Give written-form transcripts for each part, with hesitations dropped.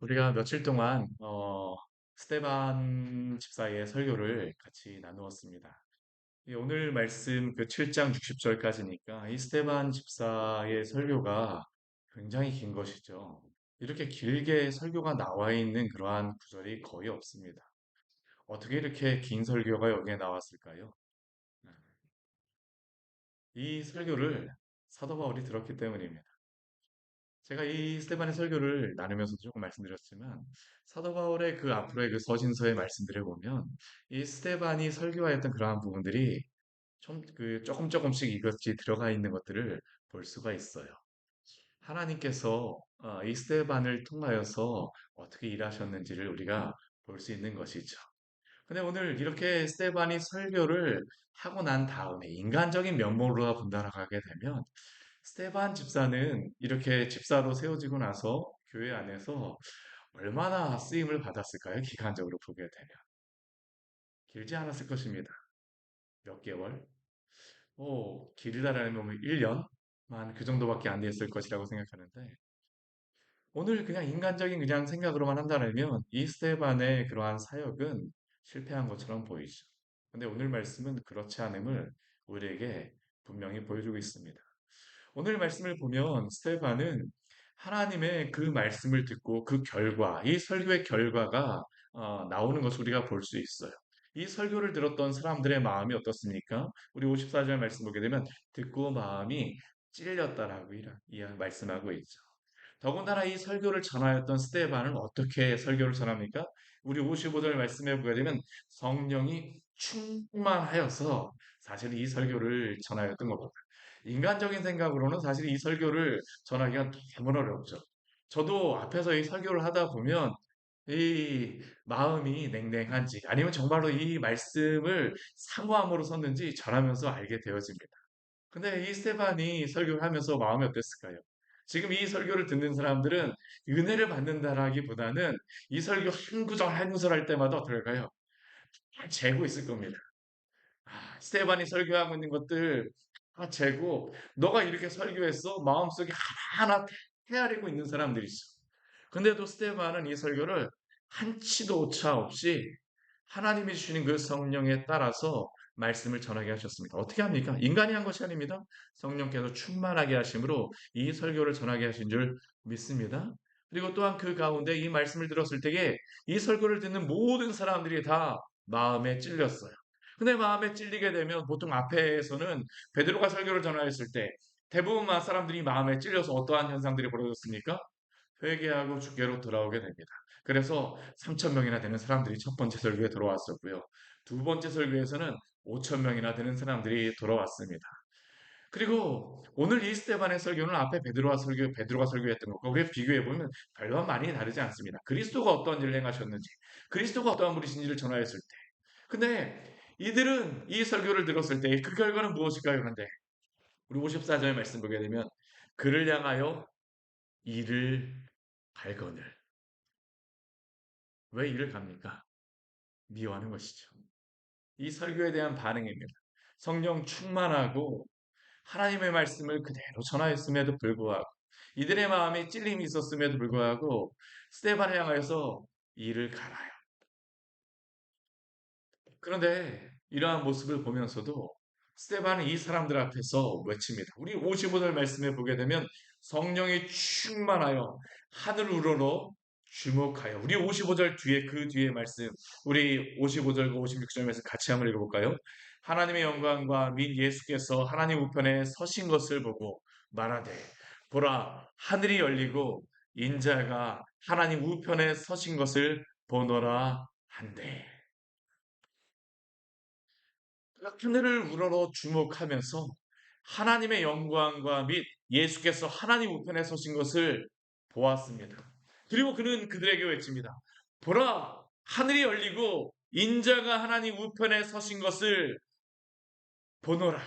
우리가 며칠 동안 스테반 집사의 설교를 같이 나누었습니다. 오늘 말씀 그 7장 60절까지니까 이 스테반 집사의 설교가 굉장히 긴 것이죠. 이렇게 길게 설교가 나와 있는 그러한 구절이 거의 없습니다. 어떻게 이렇게 긴 설교가 여기에 나왔을까요? 이 설교를 사도 바울이 들었기 때문입니다. 제가 이 스테반의 설교를 나누면서 조금 말씀드렸지만 사도 바울의 그 앞으로의 그 서신서의 말씀들을 보면 이 스테반이 설교하였던 그러한 부분들이 좀 그 조금씩 이것이 들어가 있는 것들을 볼 수가 있어요. 하나님께서 이 스테반을 통하여서 어떻게 일하셨는지를 우리가 볼 수 있는 것이죠. 근데 오늘 이렇게 스테반이 설교를 하고 난 다음에 인간적인 면모로 본다라고 하게 되면 스테반 집사는 이렇게 집사로 세워지고 나서 교회 안에서 얼마나 쓰임을 받았을까요? 기간적으로 보게 되면. 길지 않았을 것입니다. 몇 개월? 길다라는 놈은 1년만 그 정도밖에 안 됐을 것이라고 생각하는데 오늘 그냥 인간적인 그냥 생각으로만 한다면 이 스테반의 그러한 사역은 실패한 것처럼 보이죠. 근데 오늘 말씀은 그렇지 않음을 우리에게 분명히 보여주고 있습니다. 오늘 말씀을 보면 스테반은 하나님의 그 말씀을 듣고 그 결과, 이 설교의 결과가 나오는 것을 우리가 볼 수 있어요. 이 설교를 들었던 사람들의 마음이 어떻습니까? 우리 54절 말씀 보게 되면 듣고 마음이 찔렸다라고 말씀하고 있죠. 더군다나 이 설교를 전하였던 스테반은 어떻게 설교를 전합니까? 우리 55절 말씀해 보게 되면 성령이 충만하여서 사실 이 설교를 전하였던 겁니다. 인간적인 생각으로는 사실 이 설교를 전하기가 너무 어렵죠. 저도 앞에서 이 설교를 하다 보면 이 마음이 냉랭한지 아니면 정말로 이 말씀을 사모함으로 썼는지 전하면서 알게 되어집니다. 근데 이 스테반이 설교를 하면서 마음이 어땠을까요? 지금 이 설교를 듣는 사람들은 은혜를 받는다라기보다는 이 설교 한 구절 한 구절 할 때마다 어떨까요? 다 재고 있을 겁니다. 스테반이 설교하고 있는 것들 다 재고 너가 이렇게 설교했어? 마음속에 하나하나 헤아리고 있는 사람들이 있어. 근데도 스테반은 이 설교를 한치도 오차 없이 하나님이 주시는 그 성령에 따라서 말씀을 전하게 하셨습니다. 어떻게 합니까? 인간이 한 것이 아닙니다. 성령께서 충만하게 하심으로 이 설교를 전하게 하신 줄 믿습니다. 그리고 또한 그 가운데 이 말씀을 들었을 때에 이 설교를 듣는 모든 사람들이 다 마음에 찔렸어요. 근데 마음에 찔리게 되면 보통 앞에서는 베드로가 설교를 전하였을 때 대부분 사람들이 마음에 찔려서 어떠한 현상들이 벌어졌습니까? 회개하고 주께로 돌아오게 됩니다. 그래서 3천 명이나 되는 사람들이 첫 번째 설교에 들어왔었고요. 두 번째 설교에서는 5천 명이나 되는 사람들이 돌아왔습니다. 그리고 오늘 이 스테반의 설교는 앞에 베드로가 설교했던 것과 우리 비교해 보면 별반 많이 다르지 않습니다. 그리스도가 어떤 일을 행하셨는지, 그리스도가 어떠한 분이신지를 전하였을 때. 근데 이들은 이 설교를 들었을 때 그 결과는 무엇일까요? 그런데 우리 54절 말씀 보게 되면 그를 향하여 이를 갈거늘. 왜 이를 갑니까? 미워하는 것이죠. 이 설교에 대한 반응입니다. 성령 충만하고 하나님의 말씀을 그대로 전하였음에도 불구하고 이들의 마음에 찔림이 있었음에도 불구하고 스테반을 향하여서 이를 갈아요. 그런데 이러한 모습을 보면서도 스테반은 이 사람들 앞에서 외칩니다. 우리 55절 말씀에 보게 되면 성령이 충만하여 하늘 우러러 주목하여 우리 55절 뒤에 그 뒤에 말씀 우리 55절과 56절 말씀 같이 한번 읽어볼까요? 하나님의 영광과 민 예수께서 하나님 우편에 서신 것을 보고 말하되 보라 하늘이 열리고 인자가 하나님 우편에 서신 것을 보노라 한대. 하늘을 우러러 주목하면서 하나님의 영광과 및 예수께서 하나님 우편에 서신 것을 보았습니다. 그리고 그는 그들에게 외칩니다. 보라, 하늘이 열리고 인자가 하나님 우편에 서신 것을 보노라.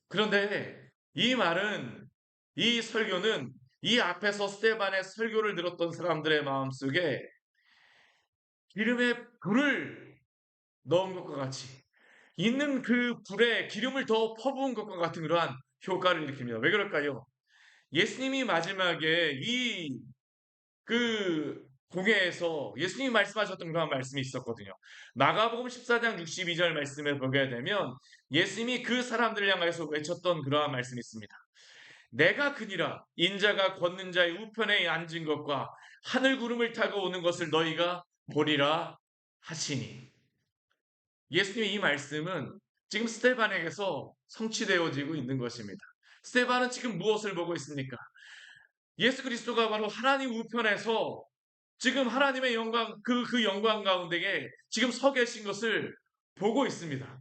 그런데 이 말은 이 설교는 이 앞에서 스테반의 설교를 들었던 사람들의 마음속에 기름의 불을 넣은 것과 같이 있는 그 불에 기름을 더 퍼부은 것과 같은 그러한 효과를 일으킵니다. 왜 그럴까요? 예수님이 마지막에 이 그 공회에서 예수님이 말씀하셨던 그런 말씀이 있었거든요. 마가복음 14장 62절 말씀을 보게 되면 예수님이 그 사람들을 향해서 외쳤던 그러한 말씀이 있습니다. 내가 그니라 인자가 걷는 자의 우편에 앉은 것과 하늘 구름을 타고 오는 것을 너희가 보리라 하시니. 예수님의 이 말씀은 지금 스데반에게서 성취되어지고 있는 것입니다. 스데반은 지금 무엇을 보고 있습니까? 예수 그리스도가 바로 하나님 우편에서 지금 하나님의 영광, 그 영광 가운데에 지금 서 계신 것을 보고 있습니다.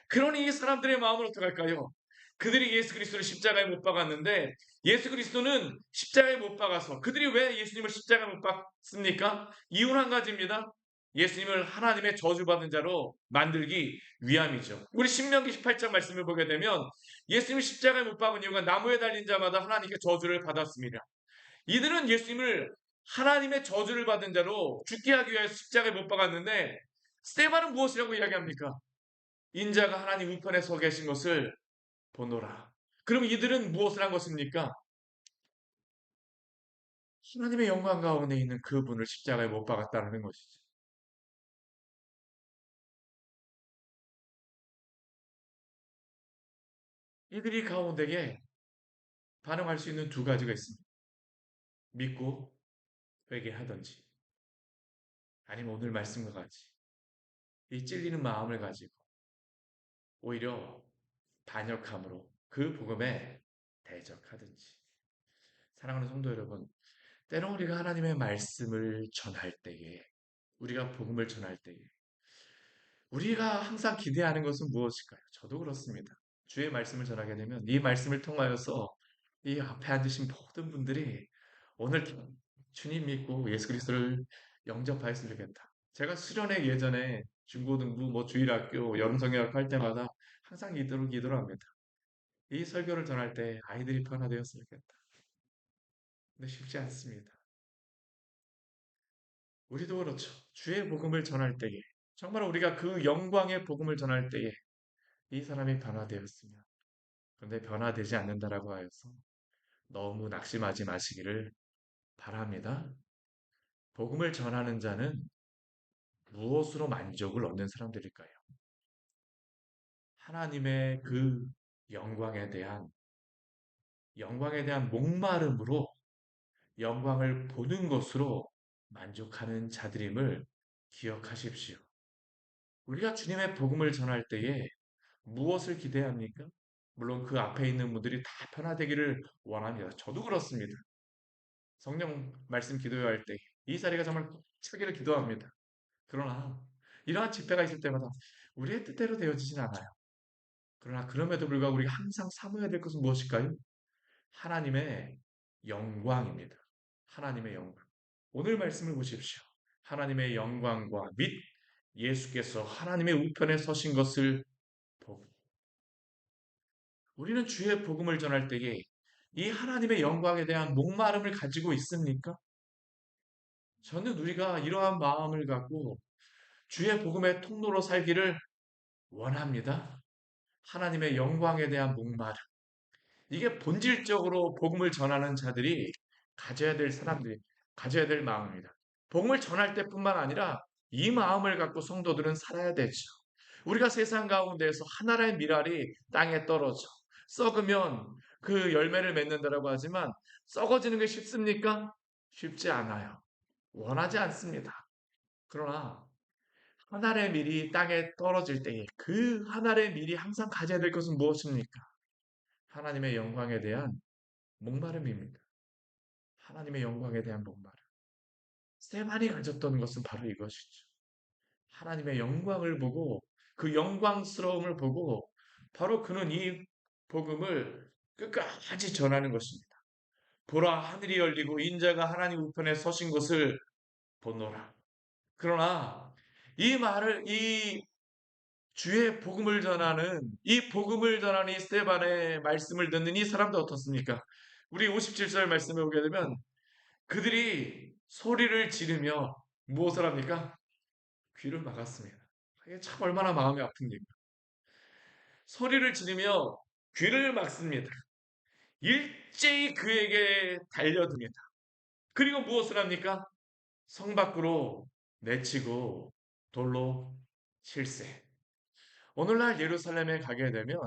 그러니 이 사람들의 마음은 어떡할까요? 그들이 예수 그리스도를 십자가에 못 박았는데 예수 그리스도는 십자가에 못 박아서 그들이 왜 예수님을 십자가에 못 박습니까? 이유는 한 가지입니다. 예수님을 하나님의 저주받은 자로 만들기 위함이죠. 우리 신명기 18장 말씀을 보게 되면 예수님을 십자가에 못 박은 이유가 나무에 달린 자마다 하나님께 저주를 받았습니다. 이들은 예수님을 하나님의 저주를 받은 자로 죽게 하기 위해 십자가에 못 박았는데 스데반은 무엇이라고 이야기합니까? 인자가 하나님 우편에 서 계신 것을 보노라. 그럼 이들은 무엇을 한 것입니까? 하나님의 영광 가운데 있는 그분을 십자가에 못 박았다는 것이죠. 이들이 가운데에 반응할 수 있는 두 가지가 있습니다. 믿고 회개하든지 아니면 오늘 말씀과 같이 이 찔리는 마음을 가지고 오히려 반역함으로 그 복음에 대적하든지. 사랑하는 성도 여러분, 때로 우리가 하나님의 말씀을 전할 때에 우리가 복음을 전할 때에 우리가 항상 기대하는 것은 무엇일까요? 저도 그렇습니다. 주의 말씀을 전하게 되면 이 말씀을 통하여서 이 앞에 앉으신 모든 분들이 오늘 주님 믿고 예수 그리스도를 영접하였으면 좋겠다. 제가 수련회 예전에 중고등부, 주일학교, 여름성경학교 할 때마다 항상 이대로 기도를 합니다. 이 설교를 전할 때 아이들이 변화되었으면 좋겠다. 근데 쉽지 않습니다. 우리도 그렇죠. 주의 복음을 전할 때에 정말 우리가 그 영광의 복음을 전할 때에 이 사람이 변화되었으면 그런데 변화되지 않는다라고 하여서 너무 낙심하지 마시기를 바랍니다. 복음을 전하는 자는 무엇으로 만족을 얻는 사람들일까요? 하나님의 그 영광에 대한 목마름으로 영광을 보는 것으로 만족하는 자들임을 기억하십시오. 우리가 주님의 복음을 전할 때에 무엇을 기대합니까? 물론 그 앞에 있는 분들이 다 변화되기를 원합니다. 저도 그렇습니다. 성령 말씀 기도할 때 이 자리가 정말 꼭 차기를 기도합니다. 그러나 이러한 집회가 있을 때마다 우리의 뜻대로 되어지진 않아요. 그러나 그럼에도 불구하고 우리가 항상 사모해야 될 것은 무엇일까요? 하나님의 영광입니다. 하나님의 영광. 오늘 말씀을 보십시오. 하나님의 영광과 및 예수께서 하나님의 우편에 서신 것을 보고 우리는 주의 복음을 전할 때에 이 하나님의 영광에 대한 목마름을 가지고 있습니까? 저는 우리가 이러한 마음을 갖고 주의 복음의 통로로 살기를 원합니다. 하나님의 영광에 대한 목마름. 이게 본질적으로 복음을 전하는 자들이 가져야 될 사람들이 가져야 될 마음입니다. 복음을 전할 때뿐만 아니라 이 마음을 갖고 성도들은 살아야 되죠. 우리가 세상 가운데에서 하나의 미랄이 땅에 떨어져 썩으면 그 열매를 맺는다라고 하지만 썩어지는 게 쉽습니까? 쉽지 않아요. 원하지 않습니다. 그러나 한 알의 밀이 땅에 떨어질 때에 그 한 알의 밀이 항상 가져야 될 것은 무엇입니까? 하나님의 영광에 대한 목마름입니다. 하나님의 영광에 대한 목마름. 스테반이 가졌던 것은 바로 이것이죠. 하나님의 영광을 보고 그 영광스러움을 보고 바로 그는 이 복음을 끝까지 전하는 것입니다. 보라 하늘이 열리고 인자가 하나님 우편에 서신 것을 보노라. 그러나 이 주의 복음을 전하는 이 복음을 전하는 이 스테반의 말씀을 듣는 이 사람도 어떻습니까? 우리 57절 말씀에 보게 되면 그들이 소리를 지르며 무엇을 합니까? 귀를 막았습니다. 이게 참 얼마나 마음이 아픕니까? 소리를 지르며 귀를 막습니다. 일제히 그에게 달려듭니다. 그리고 무엇을 합니까? 성 밖으로 내치고 돌로 칠세. 오늘날 예루살렘에 가게 되면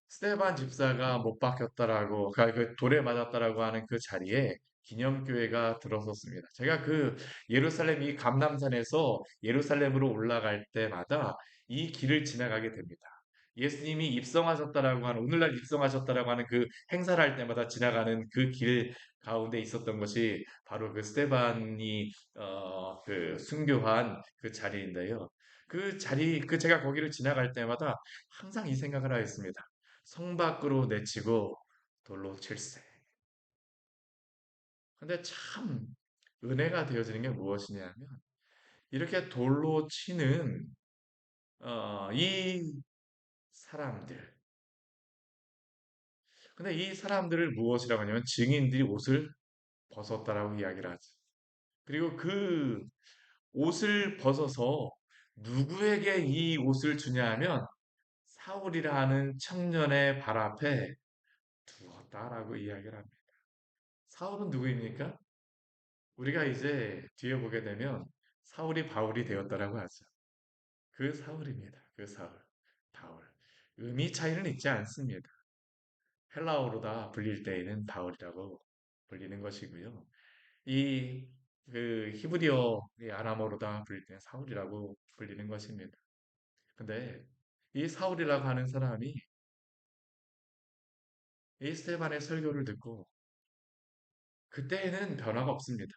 스테반 집사가 못 박혔다라고, 그 돌에 맞았다라고 하는 그 자리에 기념교회가 들어섰습니다. 제가 그 예루살렘 이 감람산에서 예루살렘으로 올라갈 때마다 이 길을 지나가게 됩니다. 예수님이 입성하셨다라고 하는, 오늘날 입성하셨다라고 하는 그 행사를 할 때마다 지나가는 그 길 가운데 있었던 것이 바로 그 스테반이 그 순교한 그 자리인데요. 그 자리, 그 제가 거기를 지나갈 때마다 항상 이 생각을 하였습니다. 성 밖으로 내치고 돌로 칠세. 근데 참 은혜가 되어지는 게 무엇이냐면 이렇게 돌로 치는 이 사람들. 근데 이 사람들을 무엇이라고 하냐면 증인들이 옷을 벗었다라고 이야기를 하죠. 그리고 그 옷을 벗어서 누구에게 이 옷을 주냐 하면 사울이라 하는 청년의 발 앞에 두었다라고 이야기를 합니다. 사울은 누구입니까? 우리가 이제 뒤에 보게 되면 사울이 바울이 되었다라고 하죠. 그 사울입니다. 그 사울. 바울. 의미 차이는 있지 않습니다. 헬라어로다 불릴 때에는 바울이라고 불리는 것이고요. 이 그 히브리어 이 아람어로다 불릴 때는 사울이라고 불리는 것입니다. 근데 이 사울이라고 하는 사람이 이 스테반의 설교를 듣고 그때에는 변화가 없습니다.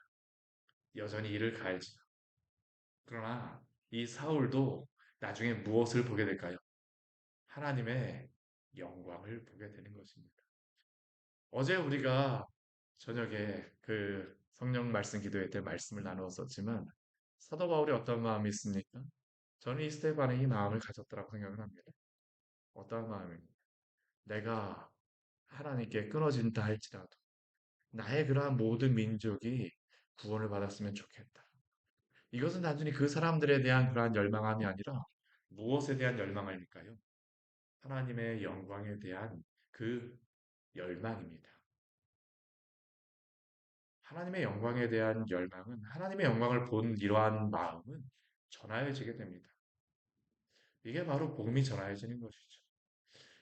여전히 이를 갈지. 그러나 이 사울도 나중에 무엇을 보게 될까요? 하나님의 영광을 보게 되는 것입니다. 어제 우리가 저녁에 그 성령 말씀 기도회 때 말씀을 나누었었지만 사도 바울이 어떤 마음이 있습니까? 저는 이 스테반의 이 마음을 가졌더라고 생각을 합니다. 어떤 마음입니까? 내가 하나님께 끊어진다 할지라도 나의 그러한 모든 민족이 구원을 받았으면 좋겠다. 이것은 단순히 그 사람들에 대한 그러한 열망함이 아니라 무엇에 대한 열망일까요? 하나님의 영광에 대한 그 열망입니다. 하나님의 영광에 대한 열망은 하나님의 영광을 본 이러한 마음은 전하여지게 됩니다. 이게 바로 복음이 전하여지는 것이죠.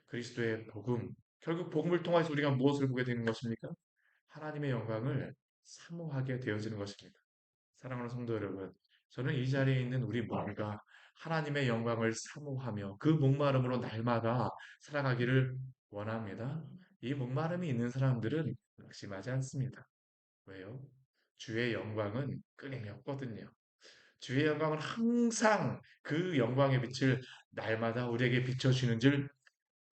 그리스도의 복음, 결국 복음을 통해서 우리가 무엇을 보게 되는 것입니까? 하나님의 영광을 사모하게 되어지는 것입니다. 사랑하는 성도 여러분, 저는 이 자리에 있는 우리 모두가 하나님의 영광을 사모하며 그 목마름으로 날마다 살아가기를 원합니다. 이 목마름이 있는 사람들은 낙심하지 않습니다. 왜요? 주의 영광은 끊임이 없거든요. 주의 영광은 항상 그 영광의 빛을 날마다 우리에게 비춰주는 줄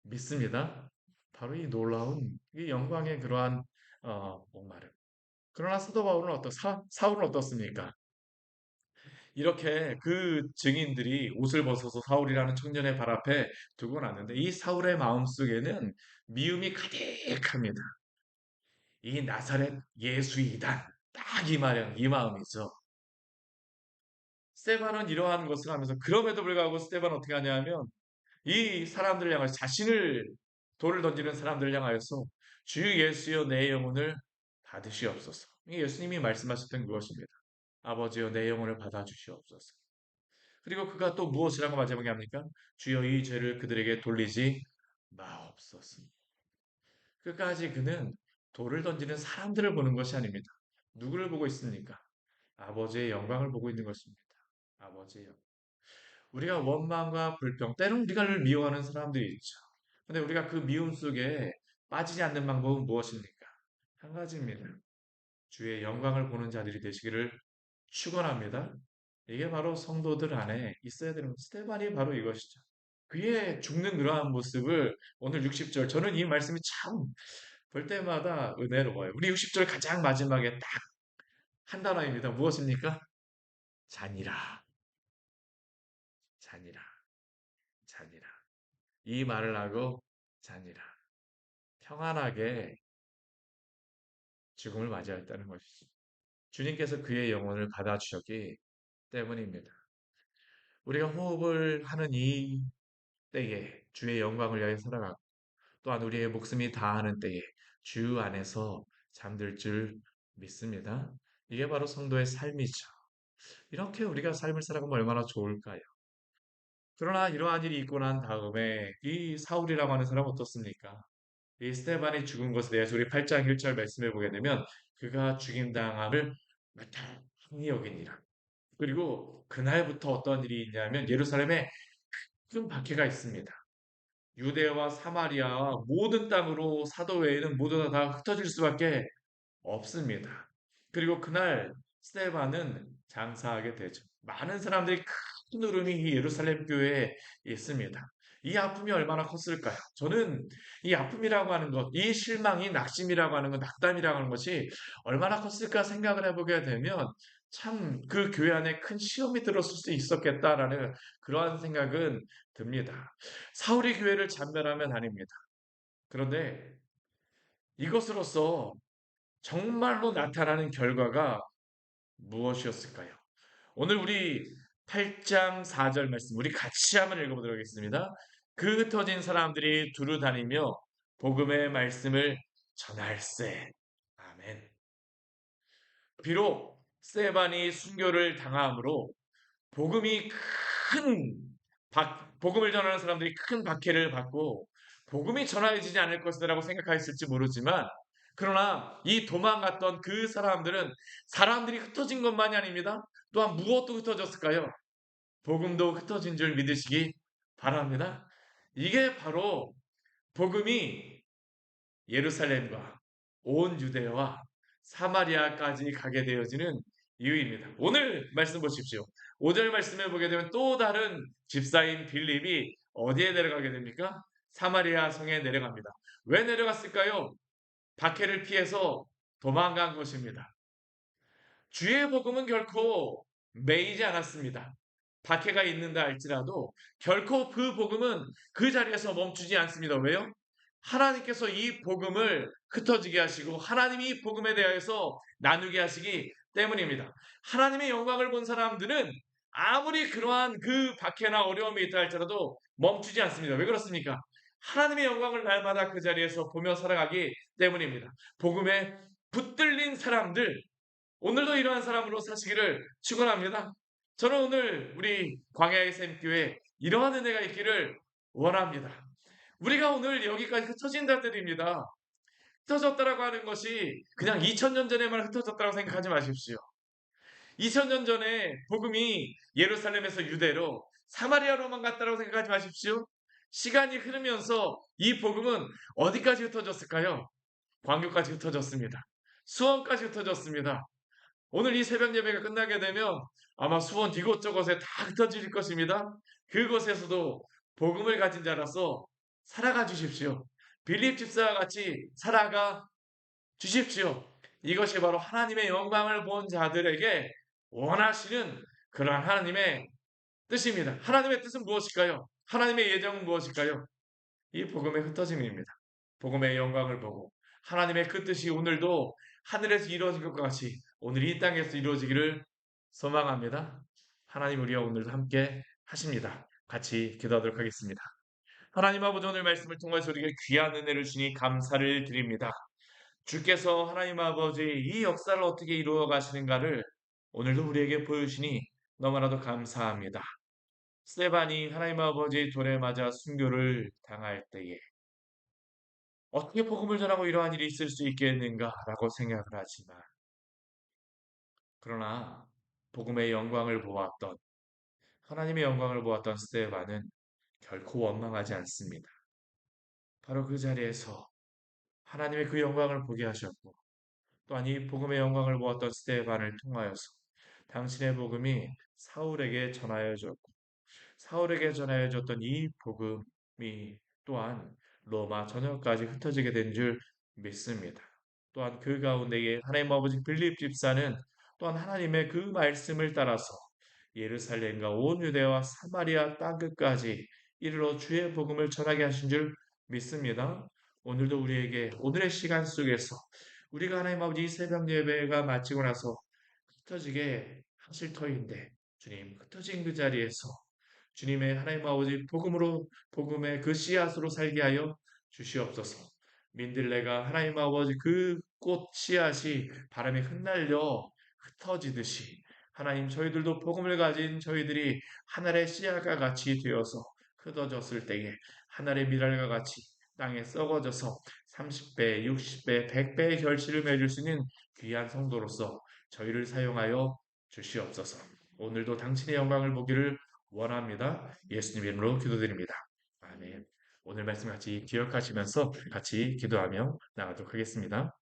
믿습니다. 바로 이 놀라운 이 영광의 그러한 목마름. 그러나 사도 바울은 사울은 어떻습니까? 이렇게 그 증인들이 옷을 벗어서 사울이라는 청년의 발 앞에 두고 났는데 이 사울의 마음속에는 미움이 가득합니다. 이 나사렛 예수이다. 딱 이 마음이죠. 스테반은 이러한 것을 하면서 그럼에도 불구하고 스테반은 어떻게 하냐면 이 사람들을 향해서 자신을 돌을 던지는 사람들을 향하여서 주 예수여 내 영혼을 받으시옵소서. 이 예수님이 말씀하셨던 그것입니다. 아버지여 내 영혼을 받아주시옵소서. 그리고 그가 또 무엇이라고 마지막에 합니까? 주여 이 죄를 그들에게 돌리지 마옵소서. 끝까지 그는 돌을 던지는 사람들을 보는 것이 아닙니다. 누구를 보고 있습니까? 아버지의 영광을 보고 있는 것입니다. 아버지의 영광. 우리가 원망과 불평, 때로는 우리가 미워하는 사람들이 있죠. 근데 우리가 그 미움 속에 빠지지 않는 방법은 무엇입니까? 한 가지입니다. 주의 영광을 보는 자들이 되시기를 축원합니다. 이게 바로 성도들 안에 있어야 되는 스테반이 바로 이것이죠. 그의 죽는 그러한 모습을 오늘 60절 저는 이 말씀이 참 볼 때마다 은혜로워요. 우리 60절 가장 마지막에 딱 한 단어입니다. 무엇입니까? 잔이라, 잔이라, 잔이라. 이 말을 하고 잔이라. 평안하게 죽음을 맞이했다는 것이죠. 주님께서 그의 영혼을 받아주셨기 때문입니다. 우리가 호흡을 하는 이 때에 주의 영광을 위하여 살아가고 또한 우리의 목숨이 다하는 때에 주 안에서 잠들 줄 믿습니다. 이게 바로 성도의 삶이죠. 이렇게 우리가 삶을 살아가면 얼마나 좋을까요? 그러나 이러한 일이 있고 난 다음에 이 사울이라고 하는 사람은 어떻습니까? 이 스테반이 죽은 것에 대해서 우리 8장 1절 말씀해 보게 되면 그가 죽임당함을 마땅히 여기니라. 그리고 그날부터 어떤 일이 있냐면 예루살렘에 큰 박해가 있습니다. 유대와 사마리아와 모든 땅으로 사도 외에는 모두 다 흩어질 수밖에 없습니다. 그리고 그날 스테반은 장사하게 되죠. 많은 사람들이 큰 울음이 이 예루살렘 교회에 있습니다. 이 아픔이 얼마나 컸을까요? 저는 이 아픔이라고 하는 것, 이 실망이 낙심이라고 하는 것, 낙담이라고 하는 것이 얼마나 컸을까 생각을 해보게 되면 참 그 교회 안에 큰 시험이 들었을 수 있었겠다라는 그러한 생각은 듭니다. 사울이 교회를 잔멸하면 아닙니다. 그런데 이것으로서 정말로 나타나는 결과가 무엇이었을까요? 오늘 우리 8장 4절 말씀 우리 같이 한번 읽어보도록 하겠습니다. 그 흩어진 사람들이 두루 다니며 복음의 말씀을 전할세. 아멘. 비록 스테반이 순교를 당함으로 복음이 큰 복음을 전하는 사람들이 큰 박해를 받고 복음이 전해지지 않을 것이라고 생각하였을지 모르지만 그러나 이 도망갔던 그 사람들은 사람들이 흩어진 것만이 아닙니다. 또한 무엇도 흩어졌을까요? 복음도 흩어진 줄 믿으시기 바랍니다. 이게 바로 복음이 예루살렘과 온 유대와 사마리아까지 가게 되어지는 이유입니다. 오늘 말씀 보십시오. 5절 말씀을 보게 되면 또 다른 집사인 빌립이 어디에 내려가게 됩니까? 사마리아 성에 내려갑니다. 왜 내려갔을까요? 박해를 피해서 도망간 것입니다. 주의 복음은 결코 매이지 않았습니다. 박해가 있는다 할지라도 결코 그 복음은 그 자리에서 멈추지 않습니다. 왜요? 하나님께서 이 복음을 흩어지게 하시고 하나님이 이 복음에 대해서 나누게 하시기 때문입니다. 하나님의 영광을 본 사람들은 아무리 그러한 그 박해나 어려움이 있다 할지라도 멈추지 않습니다. 왜 그렇습니까? 하나님의 영광을 날마다 그 자리에서 보며 살아가기 때문입니다. 복음에 붙들린 사람들, 오늘도 이러한 사람으로 사시기를 축원합니다. 저는 오늘 우리 광야의 샘교회 이러한 은혜가 있기를 원합니다. 우리가 오늘 여기까지 흩어진 자들입니다. 흩어졌다라고 하는 것이 그냥 2000년 전에만 흩어졌다고 생각하지 마십시오. 2000년 전에 복음이 예루살렘에서 유대로 사마리아로만 갔다고 생각하지 마십시오. 시간이 흐르면서 이 복음은 어디까지 흩어졌을까요? 광교까지 흩어졌습니다. 수원까지 흩어졌습니다. 오늘 이 새벽 예배가 끝나게 되면 아마 수원 이곳저곳에 다 흩어질 것입니다. 그곳에서도 복음을 가진 자라서 살아가 주십시오. 빌립 집사와 같이 살아가 주십시오. 이것이 바로 하나님의 영광을 본 자들에게 원하시는 그러한 하나님의 뜻입니다. 하나님의 뜻은 무엇일까요? 하나님의 예정은 무엇일까요? 이 복음의 흩어짐입니다. 복음의 영광을 보고 하나님의 그 뜻이 오늘도 하늘에서 이루어진 것과 같이 오늘 이 땅에서 이루어지기를 소망합니다. 하나님 우리와 오늘도 함께 하십니다. 같이 기도하도록 하겠습니다. 하나님 아버지 오늘 말씀을 통해서 우리에게 귀한 은혜를 주니 감사를 드립니다. 주께서 하나님 아버지 이 역사를 어떻게 이루어 가시는가를 오늘도 우리에게 보여주시니 너무나도 감사합니다. 스테반이 하나님 아버지 돌에 맞아 순교를 당할 때에 어떻게 복음을 전하고 이러한 일이 있을 수 있겠는가라고 생각을 하지만 그러나 복음의 영광을 보았던 하나님의 영광을 보았던 스테반은 결코 원망하지 않습니다. 바로 그 자리에서 하나님의 그 영광을 보게 하셨고 또한 이 복음의 영광을 보았던 스테반을 통하여서 당신의 복음이 사울에게 전하여 졌고 사울에게 전하여 졌던 이 복음이 또한 로마 전역까지 흩어지게 된 줄 믿습니다. 또한 그 가운데에 하나님 아버지 빌립 집사는 또한 하나님의 그 말씀을 따라서 예루살렘과 온 유대와 사마리아 땅끝까지 이르러 주의 복음을 전하게 하신 줄 믿습니다. 오늘도 우리에게 오늘의 시간 속에서 우리가 하나님 아버지 이 새벽 예배가 마치고 나서 흩어지게 하실 터인데 주님 흩어진 그 자리에서 주님의 하나님 아버지 복음으로 복음의 그 씨앗으로 살게 하여 주시옵소서. 민들레가 하나님 아버지 그 꽃 씨앗이 바람에 흩날려 흩어지듯이 하나님, 저희들도 복음을 가진 저희들이 하늘의 씨앗과 같이 되어서 흩어졌을 때에 하늘의 미랄과 같이 땅에 썩어져서 30배, 60배, 100배의 결실을 맺을 수 있는 귀한 성도로서 저희를 사용하여 주시옵소서. 오늘도 당신의 영광을 보기를 원합니다. 예수님 이름으로 기도드립니다. 아멘. 오늘 말씀 같이 기억하시면서 같이 기도하며 나가도록 하겠습니다.